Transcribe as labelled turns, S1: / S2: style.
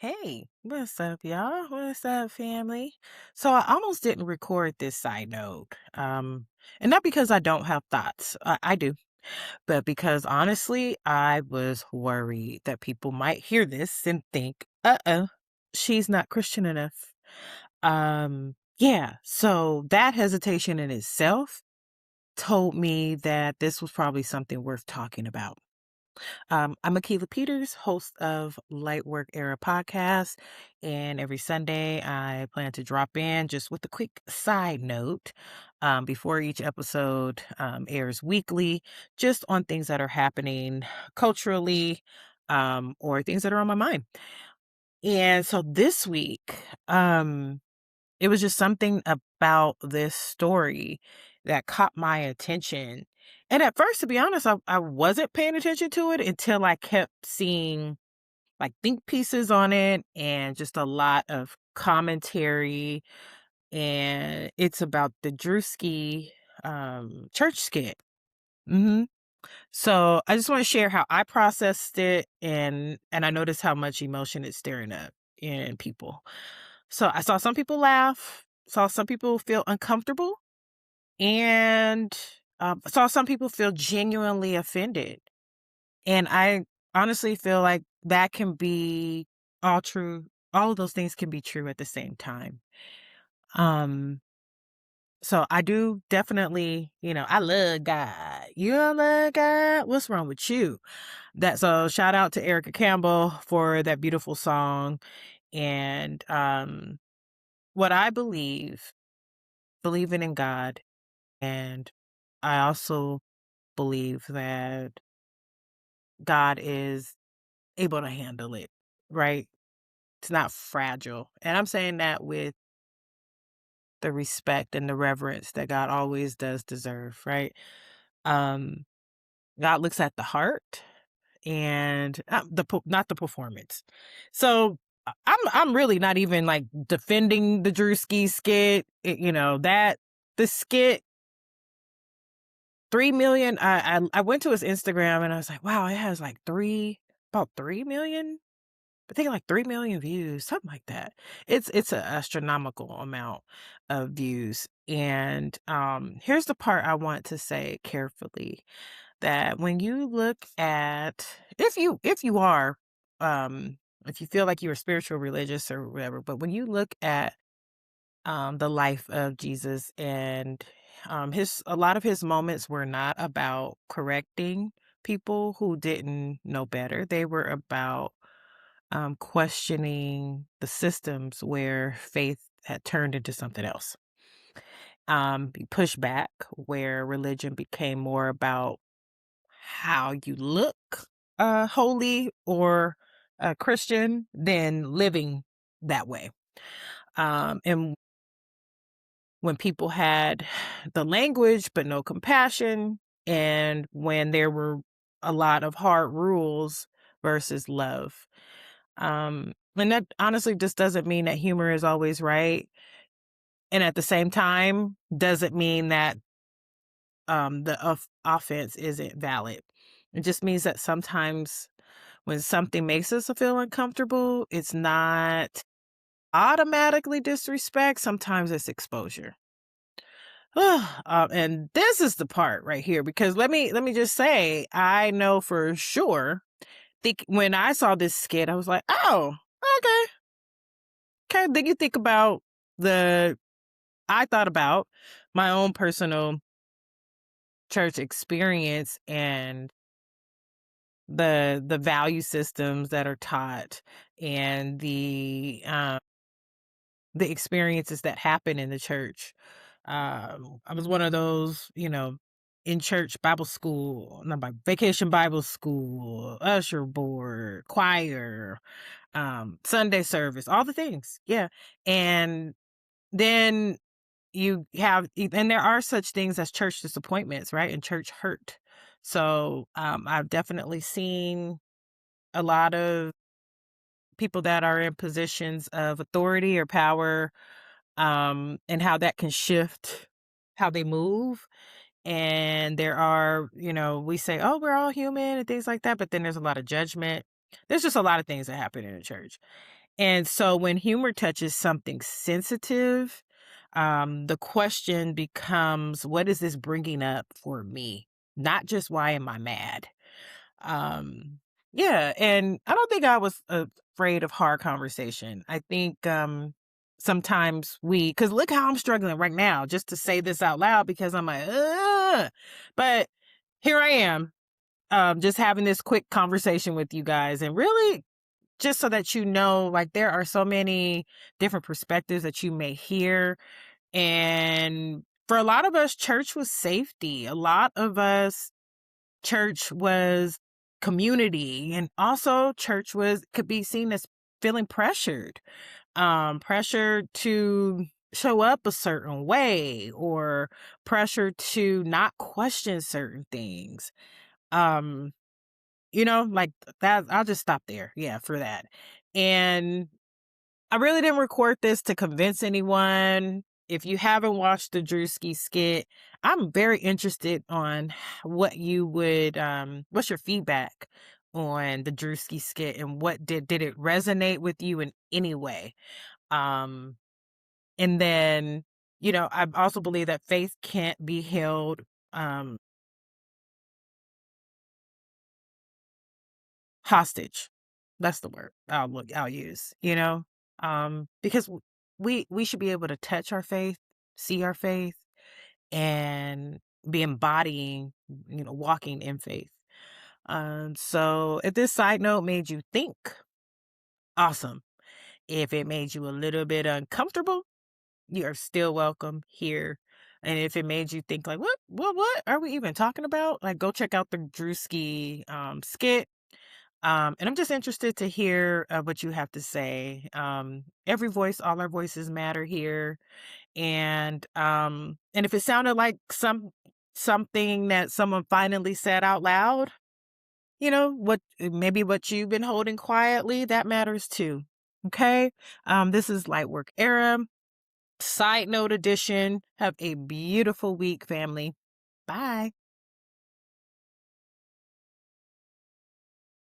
S1: Hey, what's up, y'all? What's up, family? So I almost didn't record this side note. And not because I don't have thoughts. I do, but because honestly, I was worried that people might hear this and think, uh-oh, she's not Christian enough. Yeah, so that hesitation in itself told me that this was probably something worth talking about. I'm Akilah Peters, host of Lightwork Era podcast, and every Sunday I plan to drop in just with a quick side note before each episode airs weekly, just on things that are happening culturally or things that are on my mind. And so this week, it was just something about this story that caught my attention. And at first, to be honest, I wasn't paying attention to it until I kept seeing like think pieces on it and just a lot of commentary. And it's about the Drewski church skit. hmm So I just want to share how I processed it and I noticed how much emotion it's stirring up in people. So I saw some people laugh, saw some people feel uncomfortable, and saw some people feel genuinely offended. And I honestly feel like that can be all true. All of those things can be true at the same time. Um, so I do definitely, I love God. You don't love God? What's wrong with you? So shout out to Erica Campbell for that beautiful song. And what I believing in God, and I also believe that God is able to handle it, right? It's not fragile. And I'm saying that with the respect and the reverence that God always does deserve, right? Um, God looks at the heart and not the performance. So I'm really not even like defending the Drewski skit. That the skit 3 million. I went to his Instagram and I was like, wow, it has like about 3 million. I think like 3 million views, something like that. It's an astronomical amount of views. And here's the part I want to say carefully, that when you look at, if you are if you feel like you're spiritual, religious, or whatever, but when you look at the life of Jesus, and his a lot of his moments were not about correcting people who didn't know better. They were about questioning the systems where faith had turned into something else. He pushed back where religion became more about how you look holy or Christian than living that way. And when people had the language but no compassion, and when there were a lot of hard rules versus love. And that honestly just doesn't mean that humor is always right. And at the same time, doesn't mean that the offense isn't valid. It just means that sometimes when something makes us feel uncomfortable, it's not automatically disrespect. Sometimes it's exposure. And this is the part right here, because let me just say, I know for sure. Think when I saw this skit, I was like, oh, okay, okay. Then you think about the. I thought about my own personal church experience and the value systems that are taught, and the experiences that happen in the church. I was one of those, in church Bible school, not by vacation Bible school, usher board, choir, Sunday service, all the things. Yeah. And then and there are such things as church disappointments, right? And church hurt. So I've definitely seen a lot of people that are in positions of authority or power, and how that can shift how they move. And there are, we say, oh, we're all human and things like that, but then there's a lot of judgment. There's just a lot of things that happen in the church. And so when humor touches something sensitive, the question becomes, what is this bringing up for me? Not just why am I mad? Um, yeah, and I don't think I was afraid of hard conversation. I think sometimes because look how I'm struggling right now just to say this out loud because I'm like, ugh. But here I am, just having this quick conversation with you guys, and really just so that you know, like there are so many different perspectives that you may hear. And for a lot of us, church was safety. A lot of us, church was community, and also church was could be seen as feeling pressured, pressure to show up a certain way or pressure to not question certain things. Um, like that. I'll just stop there. Yeah, for that. And I really didn't record this to convince anyone. If you haven't watched the Drewski skit, I'm very interested on what you would what's your feedback on the Drewski skit, and what did it resonate with you in any way? Um and then, I also believe that faith can't be held um hostage. That's the word I'll use, because we should be able to touch our faith, see our faith, and be embodying, walking in faith. So if this side note made you think, awesome. If it made you a little bit uncomfortable, you are still welcome here. And if it made you think like, what are we even talking about? Like, go check out the Drewski skit. And I'm just interested to hear what you have to say. Every voice, all our voices matter here. And if it sounded like something that someone finally said out loud, maybe what you've been holding quietly, that matters too. Okay. This is Lightwork Era, Side Note edition. Have a beautiful week, family. Bye.